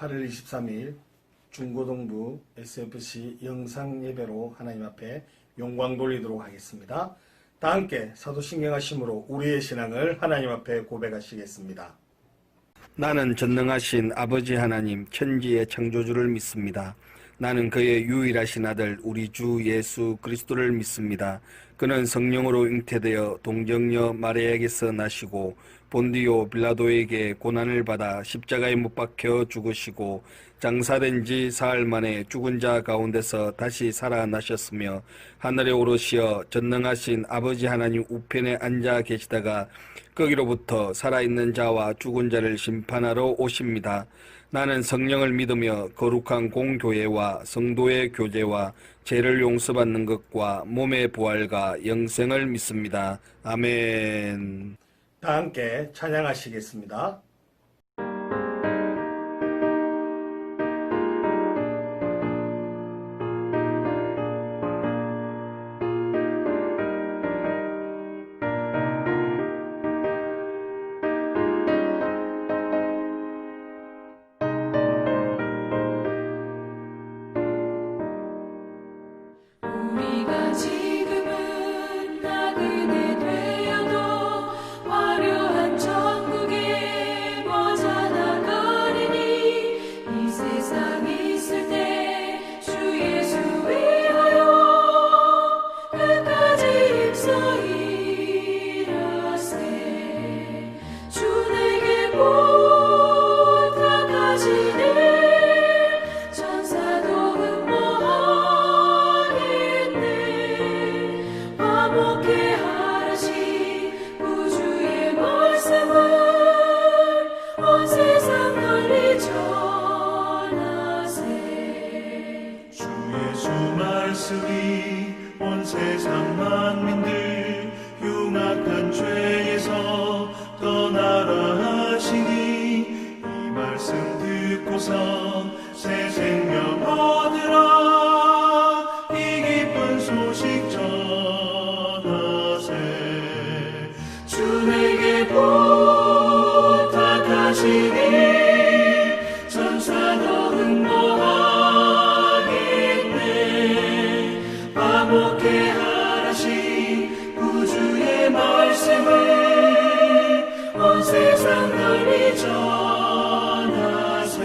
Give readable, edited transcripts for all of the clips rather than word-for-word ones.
8월 23일 중고등부 SFC 영상예배로 하나님 앞에 영광 돌리도록 하겠습니다. 다 함께 사도신경하심으로 우리의 신앙을 하나님 앞에 고백하시겠습니다. 나는 전능하신 아버지 하나님 천지의 창조주를 믿습니다. 나는 그의 유일하신 아들 우리 주 예수 그리스도를 믿습니다. 그는 성령으로 잉태되어 동정녀 마리아에게서 나시고 본디오 빌라도에게 고난을 받아 십자가에 못 박혀 죽으시고 장사된 지 사흘 만에 죽은 자 가운데서 다시 살아나셨으며 하늘에 오르시어 전능하신 아버지 하나님 우편에 앉아 계시다가 거기로부터 살아있는 자와 죽은 자를 심판하러 오십니다. 나는 성령을 믿으며 거룩한 공교회와 성도의 교제와 죄를 용서받는 것과 몸의 부활과 영생을 믿습니다. 아멘. 다 함께 찬양하시겠습니다. 우리가 지금은 나그네 되어도 화려한 천국에 머져 나가리니 이 세상 있을 때 주 예수 위하여 끝까지 힘써 일하세. 주 내게 부탁하시네. 천사도 화목해 하라시 구주의 말씀을 온 세상 널리 전하세. 주 예수 말씀이 온 세상 만민들 흉악한 죄에서 떠나라 하시니 이 말씀 듣고서 새 생명 얻으라. 이 기쁜 소식 전하세. 주 내게 부탁하시니 천사도 흠모하겠네. 화목해 하라시 구주의 말씀을 온 세상 널리 전하세.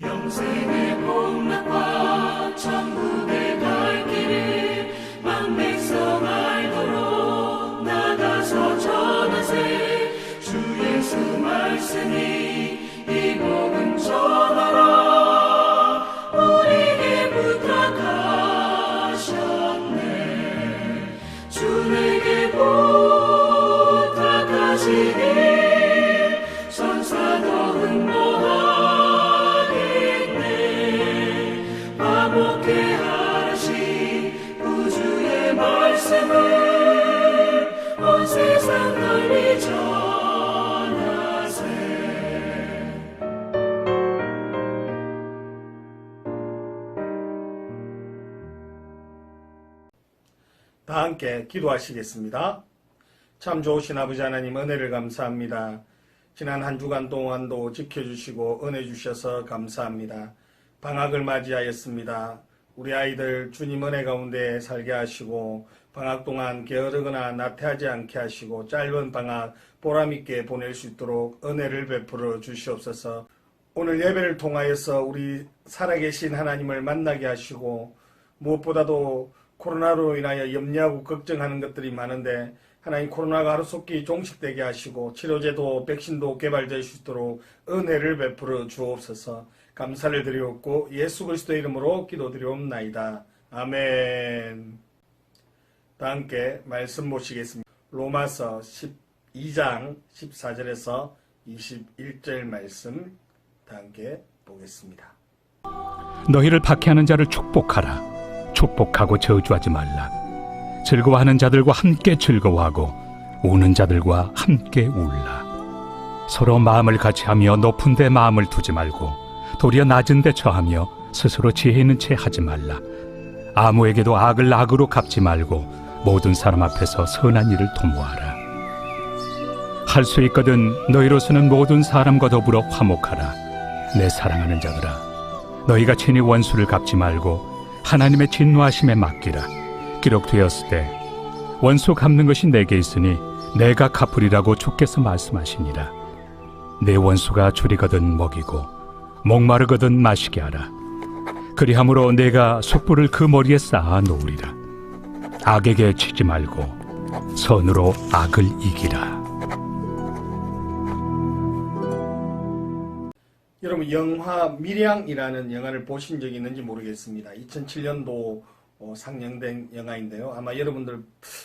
영생의 복락과 천국의 갈 길을 만백성 알도록 나가서 전하세. 주 예수 말씀이 이 복음 전하라. 우리에게 부탁하셨네. 주 내게 부탁하시니 천사도 흠모하겠네. 화목해 하라시 구주의 말씀을 온 세상 널리 전하세. 다 함께 기도하시겠습니다. 참 좋으신 아버지 하나님 은혜를 감사합니다. 지난 한 주간 동안도 지켜주시고 은혜 주셔서 감사합니다. 방학을 맞이하였습니다. 우리 아이들 주님 은혜 가운데 살게 하시고 방학 동안 게으르거나 나태하지 않게 하시고 짧은 방학 보람있게 보낼 수 있도록 은혜를 베풀어 주시옵소서. 오늘 예배를 통하여서 우리 살아계신 하나님을 만나게 하시고 무엇보다도 코로나로 인하여 염려하고 걱정하는 것들이 많은데 하나님 코로나가 하루속히 종식되게 하시고 치료제도 백신도 개발될 수 있도록 은혜를 베풀어 주옵소서. 감사를 드리옵고 예수 그리스도의 이름으로 기도드리옵나이다. 아멘. 다 함께 말씀 보시겠습니다. 로마서 12장 14절에서 21절 말씀 다 함께 보겠습니다. 너희를 박해하는 자를 축복하라. 축복하고 저주하지 말라. 즐거워하는 자들과 함께 즐거워하고 우는 자들과 함께 울라. 서로 마음을 같이하며 높은 데 마음을 두지 말고 도리어 낮은 데 처하며 스스로 지혜 있는 채 하지 말라. 아무에게도 악을 악으로 갚지 말고 모든 사람 앞에서 선한 일을 도모하라. 할 수 있거든 너희로서는 모든 사람과 더불어 화목하라. 내 사랑하는 자들아, 너희가 친히 원수를 갚지 말고 하나님의 진노하심에 맡기라. 기록되었을 때 원수 갚는 것이 내게 있으니 내가 갚으리라고 주께서 말씀하시니라. 내 원수가 줄이거든 먹이고 목마르거든 마시게 하라. 그리함으로 내가 숯불을 그 머리에 쌓아 놓으리라. 악에게 치지 말고 선으로 악을 이기라. 여러분, 영화 밀양이라는 영화를 보신 적이 있는지 모르겠습니다. 2007년도 상영된 영화인데요. 아마 여러분들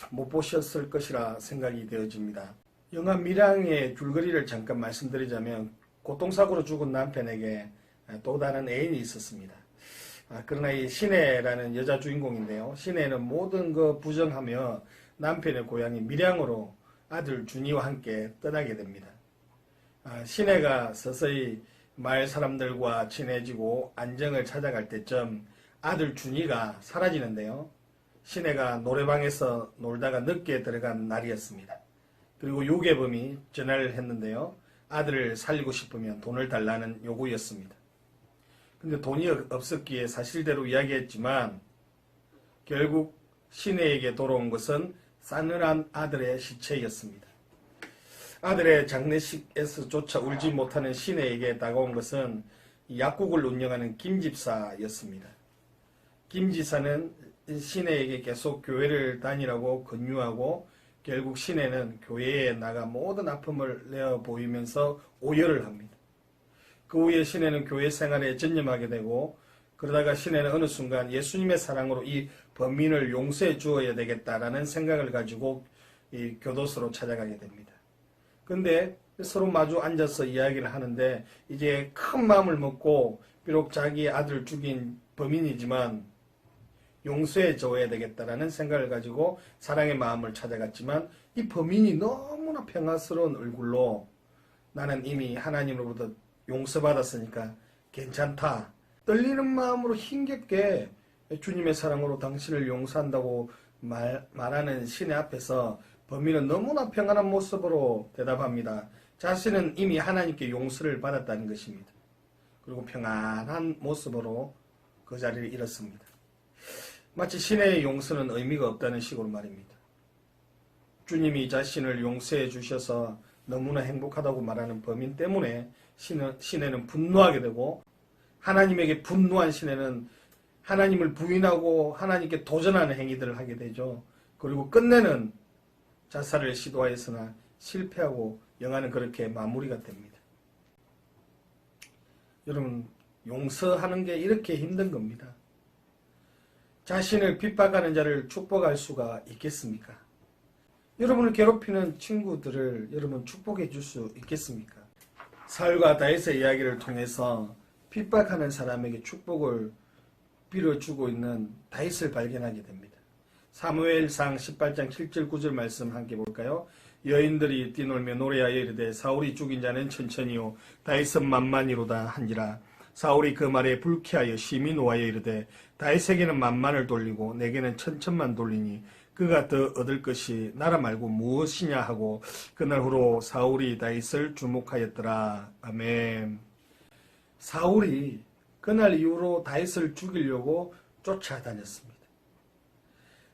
못 보셨을 것이라 생각이 되어집니다. 영화 밀양의 줄거리를 잠깐 말씀드리자면, 교통사고로 죽은 남편에게 또 다른 애인이 있었습니다. 그러나 이 신혜라는 여자 주인공인데요. 신혜는 모든 거 부정하며 남편의 고향인 밀양으로 아들 준이와 함께 떠나게 됩니다. 신혜가 서서히 마을 사람들과 친해지고 안정을 찾아갈 때쯤 아들 준이가 사라지는데요. 신혜가 노래방에서 놀다가 늦게 들어간 날이었습니다. 그리고 요괴범이 전화를 했는데요. 아들을 살리고 싶으면 돈을 달라는 요구였습니다. 근데 돈이 없었기에 사실대로 이야기했지만 결국 신혜에게 돌아온 것은 싸늘한 아들의 시체였습니다. 아들의 장례식에서조차 울지 못하는 신혜에게 다가온 것은 약국을 운영하는 김 집사였습니다. 김 지사는 신혜에게 계속 교회를 다니라고 권유하고 결국 신혜는 교회에 나가 모든 아픔을 내어 보이면서 오열을 합니다. 그 후에 신혜는 교회 생활에 전념하게 되고, 그러다가 신혜는 어느 순간 예수님의 사랑으로 이 범인을 용서해 주어야 되겠다라는 생각을 가지고 이 교도소로 찾아가게 됩니다. 근데 서로 마주 앉아서 이야기를 하는데 이제 큰 마음을 먹고 비록 자기 아들 죽인 범인이지만 용서해 줘야 되겠다라는 생각을 가지고 사랑의 마음을 찾아갔지만 이 범인이 너무나 평화스러운 얼굴로 나는 이미 하나님으로부터 용서받았으니까 괜찮다. 떨리는 마음으로 힘겹게 주님의 사랑으로 당신을 용서한다고 말하는 신의 앞에서 범인은 너무나 평안한 모습으로 대답합니다. 자신은 이미 하나님께 용서를 받았다는 것입니다. 그리고 평안한 모습으로 그 자리를 잃었습니다. 마치 신의 용서는 의미가 없다는 식으로 말입니다. 주님이 자신을 용서해 주셔서 너무나 행복하다고 말하는 범인 때문에 신혜는 분노하게 되고, 하나님에게 분노한 신혜는 하나님을 부인하고 하나님께 도전하는 행위들을 하게 되죠. 그리고 끝내는 자살을 시도하였으나 실패하고 영화는 그렇게 마무리가 됩니다. 여러분, 용서하는 게 이렇게 힘든 겁니다. 자신을 핍박하는 자를 축복할 수가 있겠습니까? 여러분을 괴롭히는 친구들을 여러분 축복해 줄 수 있겠습니까? 사울과 다윗의 이야기를 통해서 핍박하는 사람에게 축복을 빌어주고 있는 다윗을 발견하게 됩니다. 사무엘상 18장 7절 9절 말씀 함께 볼까요? 여인들이 뛰놀며 노래하여 이르되 사울이 죽인 자는 천천히요 다윗은 만만이로다 한지라. 사울이 그 말에 불쾌하여 심히 노하여 이르되 다윗에게는 만만을 돌리고 내게는 천천만 돌리니 그가 더 얻을 것이 나라 말고 무엇이냐 하고 그날 후로 사울이 다윗을 주목하였더라. 아멘. 사울이 그날 이후로 다윗을 죽이려고 쫓아다녔습니다.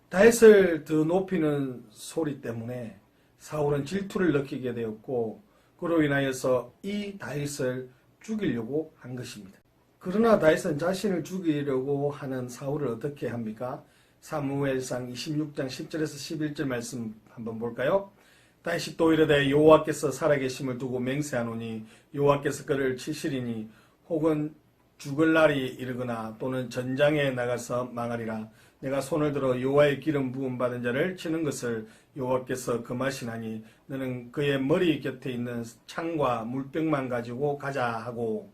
다윗을 더 높이는 소리 때문에 사울은 질투를 느끼게 되었고 그로 인하여서 이 다윗을 죽이려고 한 것입니다. 그러나 다윗은 자신을 죽이려고 하는 사울을 어떻게 합니까? 사무엘상 26장 10절에서 11절 말씀 한번 볼까요? 다윗이 또 이르되 여호와께서 살아계심을 두고 맹세하노니 여호와께서 그를 치시리니 혹은 죽을 날이 이르거나 또는 전장에 나가서 망하리라. 내가 손을 들어 여호와의 기름 부음 받은 자를 치는 것을 여호와께서 금하시나니 너는 그의 머리 곁에 있는 창과 물병만 가지고 가자 하고,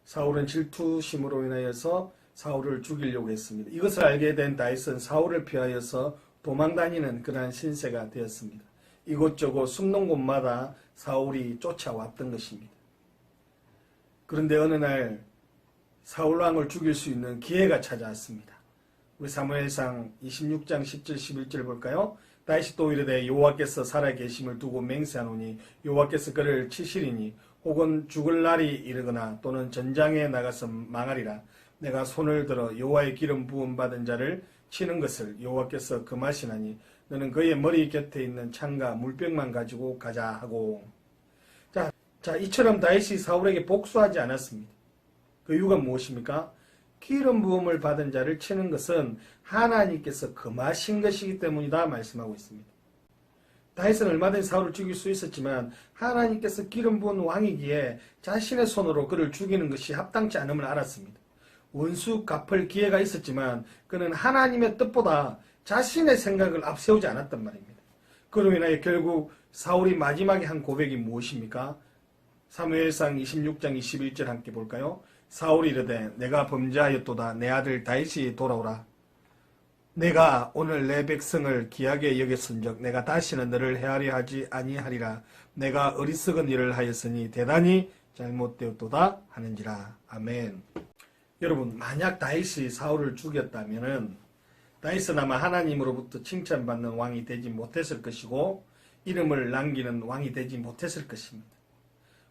사울은 질투심으로 인하여서 사울을 죽이려고 했습니다. 이것을 알게 된 다윗은 사울을 피하여서 도망다니는 그러한 신세가 되었습니다. 이곳저곳 숨는 곳마다 사울이 쫓아왔던 것입니다. 그런데 어느 날 사울왕을 죽일 수 있는 기회가 찾아왔습니다. 우리 사무엘상 26장 10절 11절 볼까요? 다윗이 또 이르되 여호와께서 살아계심을 두고 맹세하노니 여호와께서 그를 치시리니 혹은 죽을 날이 이르거나 또는 전장에 나가서 망하리라. 내가 손을 들어 여호와의 기름 부음 받은 자를 치는 것을 여호와께서 금하시나니 너는 그의 머리 곁에 있는 창과 물병만 가지고 가자 하고. 자, 이처럼 다윗이 사울에게 복수하지 않았습니다. 그 이유가 무엇입니까? 기름 부음을 받은 자를 치는 것은 하나님께서 금하신 것이기 때문이다 말씀하고 있습니다. 다윗은 얼마든지 사울을 죽일 수 있었지만 하나님께서 기름 부은 왕이기에 자신의 손으로 그를 죽이는 것이 합당치 않음을 알았습니다. 원수 갚을 기회가 있었지만 그는 하나님의 뜻보다 자신의 생각을 앞세우지 않았단 말입니다. 그로 인하여 결국 사울이 마지막에 한 고백이 무엇입니까? 사무엘상 26장 21절 함께 볼까요? 사울이 이르되 내가 범죄하였도다. 내 아들 다윗이 돌아오라. 내가 오늘 내 백성을 귀하게 여겼은즉 내가 다시는 너를 헤아려 하지 아니하리라. 내가 어리석은 일을 하였으니 대단히 잘못되었도다 하는지라. 아멘. 여러분, 만약 다윗이 사울을 죽였다면은 다윗은 아마 하나님으로부터 칭찬받는 왕이 되지 못했을 것이고 이름을 남기는 왕이 되지 못했을 것입니다.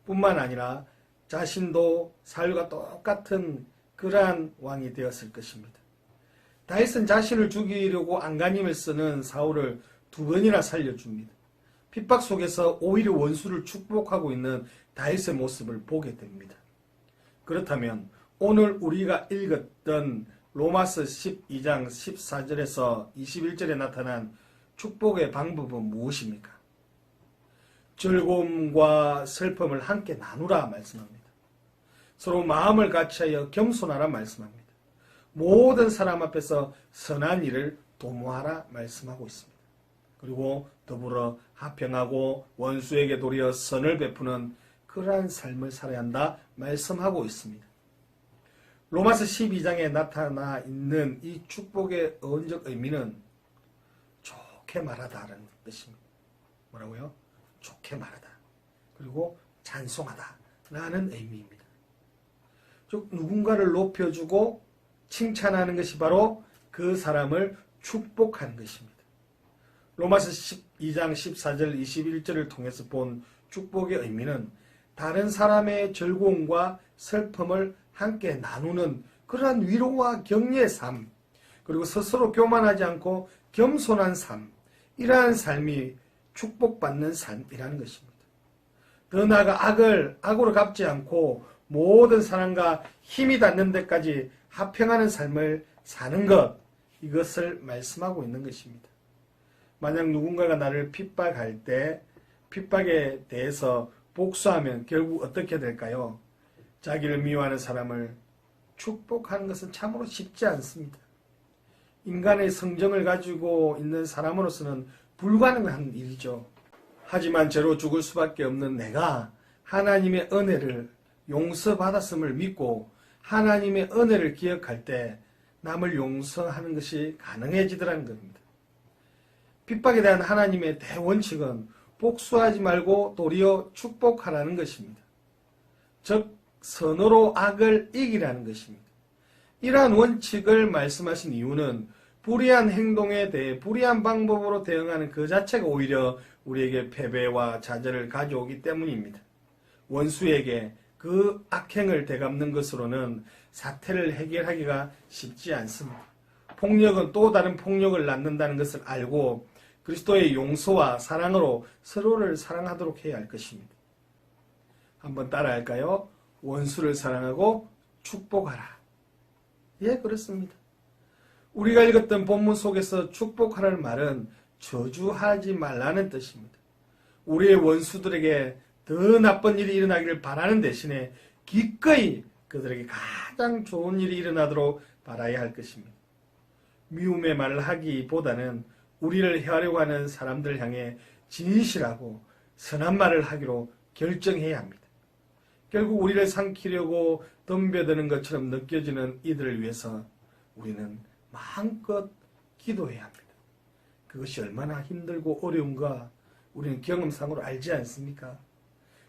뿐만 아니라 자신도 사울과 똑같은 그러한 왕이 되었을 것입니다. 다윗은 자신을 죽이려고 안간힘을 쓰는 사울을 2번이나 살려줍니다. 핍박 속에서 오히려 원수를 축복하고 있는 다윗의 모습을 보게 됩니다. 그렇다면 오늘 우리가 읽었던 로마서 12장 14절에서 21절에 나타난 축복의 방법은 무엇입니까? 즐거움과 슬픔을 함께 나누라 말씀합니다. 서로 마음을 같이하여 겸손하라 말씀합니다. 모든 사람 앞에서 선한 일을 도모하라 말씀하고 있습니다. 그리고 더불어 화평하고 원수에게 도리어 선을 베푸는 그러한 삶을 살아야 한다 말씀하고 있습니다. 로마서 12장에 나타나 있는 이 축복의 어원적 의미는 좋게 말하다라는 뜻입니다. 뭐라고요? 좋게 말하다. 그리고 찬송하다라는 의미입니다. 즉 누군가를 높여주고 칭찬하는 것이 바로 그 사람을 축복하는 것입니다. 로마서 12장 14절 21절을 통해서 본 축복의 의미는 다른 사람의 즐거움과 슬픔을 함께 나누는 그러한 위로와 격려의 삶, 그리고 스스로 교만하지 않고 겸손한 삶, 이러한 삶이 축복받는 삶이라는 것입니다. 더 나아가 악으로 갚지 않고 모든 사람과 힘이 닿는 데까지 화평하는 삶을 사는 것, 이것을 말씀하고 있는 것입니다. 만약 누군가가 나를 핍박할 때 핍박에 대해서 복수하면 결국 어떻게 될까요? 자기를 미워하는 사람을 축복하는 것은 참으로 쉽지 않습니다. 인간의 성정을 가지고 있는 사람으로서는 불가능한 일이죠. 하지만 죄로 죽을 수밖에 없는 내가 하나님의 은혜를 용서받았음을 믿고 하나님의 은혜를 기억할 때 남을 용서하는 것이 가능해지더라는 겁니다. 핍박에 대한 하나님의 대원칙은 복수하지 말고 도리어 축복하라는 것입니다. 즉 선으로 악을 이기라는 것입니다. 이러한 원칙을 말씀하신 이유는 불의한 행동에 대해 불의한 방법으로 대응하는 그 자체가 오히려 우리에게 패배와 좌절을 가져오기 때문입니다. 원수에게 그 악행을 되갚는 것으로는 사태를 해결하기가 쉽지 않습니다. 폭력은 또 다른 폭력을 낳는다는 것을 알고 그리스도의 용서와 사랑으로 서로를 사랑하도록 해야 할 것입니다. 한번 따라할까요? 원수를 사랑하고 축복하라. 예, 그렇습니다. 우리가 읽었던 본문 속에서 축복하라는 말은 저주하지 말라는 뜻입니다. 우리의 원수들에게 더 나쁜 일이 일어나기를 바라는 대신에 기꺼이 그들에게 가장 좋은 일이 일어나도록 바라야 할 것입니다. 미움의 말을 하기보다는 우리를 해하려고 하는 사람들 향해 진실하고 선한 말을 하기로 결정해야 합니다. 결국 우리를 삼키려고 덤벼드는 것처럼 느껴지는 이들을 위해서 우리는 마음껏 기도해야 합니다. 그것이 얼마나 힘들고 어려운가 우리는 경험상으로 알지 않습니까?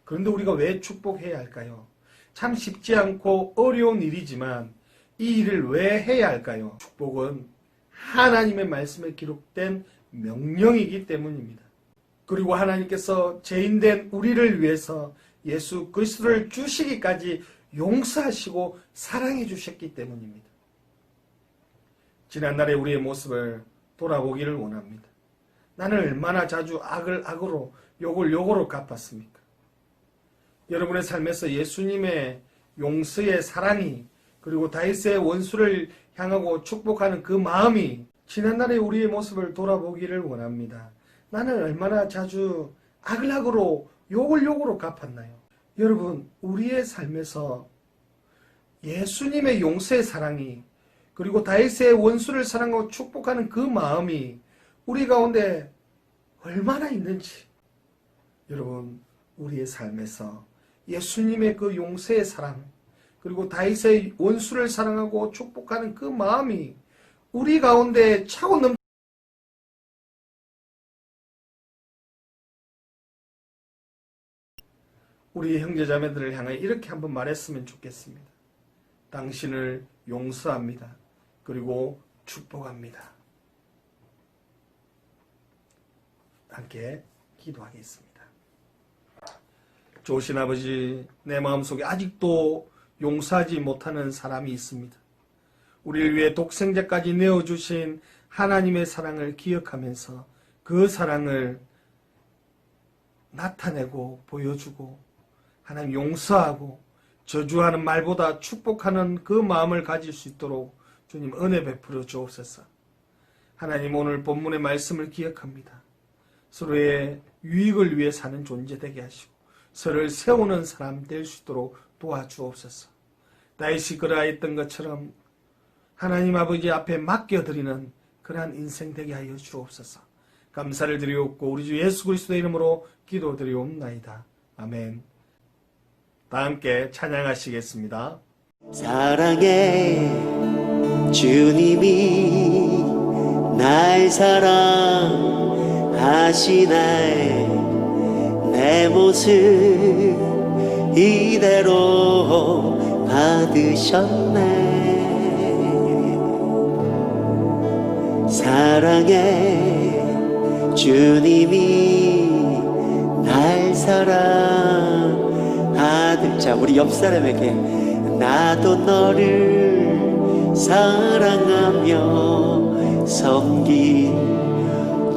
그런데 우리가 왜 축복해야 할까요? 참 쉽지 않고 어려운 일이지만 이 일을 왜 해야 할까요? 축복은 하나님의 말씀에 기록된 명령이기 때문입니다. 그리고 하나님께서 죄인된 우리를 위해서 예수 그리스도를 주시기까지 용서하시고 사랑해 주셨기 때문입니다. 지난날의 우리의 모습을 돌아보기를 원합니다. 나는 얼마나 자주 악을 악으로 욕을 욕으로 갚았습니까? 여러분의 삶에서 예수님의 용서의 사랑이 그리고 다윗의 원수를 향하고 축복하는 그 마음이 지난날의 우리의 모습을 돌아보기를 원합니다. 나는 얼마나 자주 악을 악으로 욕을 욕으로 갚았나요? 여러분, 우리의 삶에서 예수님의 용서의 사랑이 그리고 다윗의 원수를 사랑하고 축복하는 그 마음이 우리 가운데 얼마나 있는지, 여러분, 우리의 삶에서 예수님의 그 용서의 사랑 그리고 다윗의 원수를 사랑하고 축복하는 그 마음이 우리 가운데 차고 넘 우리 형제자매들을 향해 이렇게 한번 말했으면 좋겠습니다. 당신을 용서합니다. 그리고 축복합니다. 함께 기도하겠습니다. 좋으신 아버지, 내 마음속에 아직도 용서하지 못하는 사람이 있습니다. 우리를 위해 독생자까지 내어주신 하나님의 사랑을 기억하면서 그 사랑을 나타내고 보여주고 하나님 용서하고 저주하는 말보다 축복하는 그 마음을 가질 수 있도록 주님 은혜 베풀어 주옵소서. 하나님, 오늘 본문의 말씀을 기억합니다. 서로의 유익을 위해 사는 존재 되게 하시고 서로를 세우는 사람 될 수 있도록 도와주옵소서. 다윗이 그러하였던 것처럼 하나님 아버지 앞에 맡겨드리는 그러한 인생 되게 하여 주옵소서. 감사를 드리옵고 우리 주 예수 그리스도의 이름으로 기도드리옵나이다. 아멘. 다 함께 찬양하시겠습니다. 사랑해 주님이 날 사랑하시네. 내 모습 이대로 받으셨네. 사랑해 주님이 날 사랑하듯. 자, 우리 옆 사람에게 나도 너를 사랑하며 섬긴.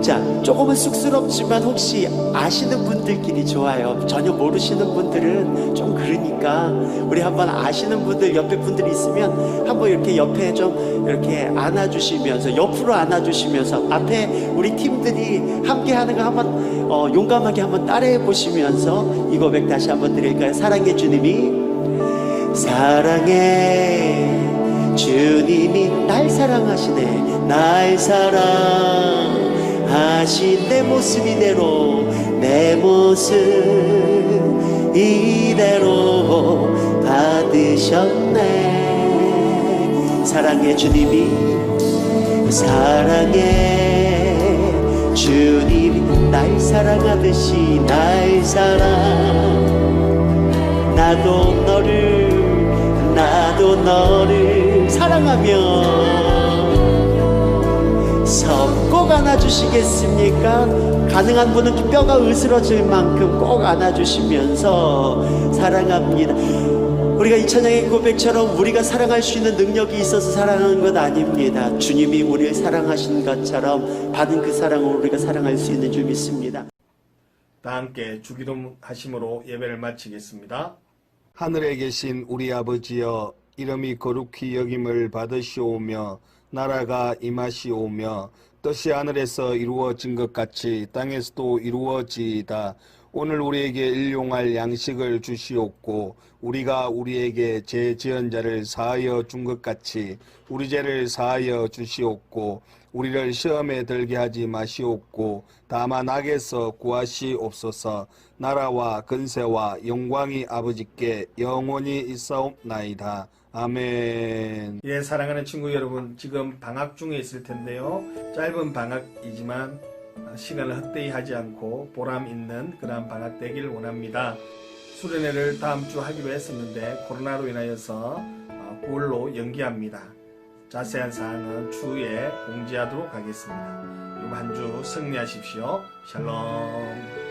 자, 조금은 쑥스럽지만 혹시 아시는 분들끼리 좋아요. 전혀 모르시는 분들은 좀 그러니까 우리 한번 아시는 분들, 옆에 분들이 있으면 한번 이렇게 옆에 좀 이렇게 안아주시면서, 옆으로 안아주시면서 앞에 우리 팀들이 함께 하는 거 한번 용감하게 한번 따라해 보시면서 이 고백 다시 한번 드릴까요? 사랑해 주님이, 사랑해 주님이 날 사랑하시네. 날 사랑하신 내 모습 이대로, 내 모습 이대로 받으셨네. 사랑해 주님이, 사랑해 주님이 날 사랑하듯이 날 사랑. 나도 너를 사랑하며 꼭 안아주시겠습니까? 가능한 분은 뼈가 으스러질 만큼 꼭 안아주시면서 사랑합니다. 우리가 이 찬양의 고백처럼 우리가 사랑할 수 있는 능력이 있어서 사랑하는 것 아닙니다. 주님이 우리를 사랑하신 것처럼 받은 그 사랑을 우리가 사랑할 수 있는 줄 믿습니다. 다 함께 주기도 하심으로 예배를 마치겠습니다. 하늘에 계신 우리 아버지여, 이름이 거룩히 여김을 받으시오며 나라가 임하시오며 뜻이 하늘에서 이루어진 것 같이 땅에서도 이루어지이다. 오늘 우리에게 일용할 양식을 주시옵고 우리가 우리에게 죄 지은 자를 사하여 준 것 같이 우리 죄를 사하여 주시옵고 우리를 시험에 들게 하지 마시옵고 다만 악에서 구하시옵소서. 나라와 근세와 영광이 아버지께 영원히 있사옵나이다. 아멘. 예, 사랑하는 친구 여러분, 지금 방학 중에 있을 텐데요. 짧은 방학이지만 시간을 헛되이 하지 않고 보람 있는 그런 방학 되길 원합니다. 수련회를 다음 주 하기로 했었는데 코로나로 인하여서 9월로 연기합니다. 자세한 사항은 추후에 공지하도록 하겠습니다. 이번 한 주 승리하십시오. 샬롬.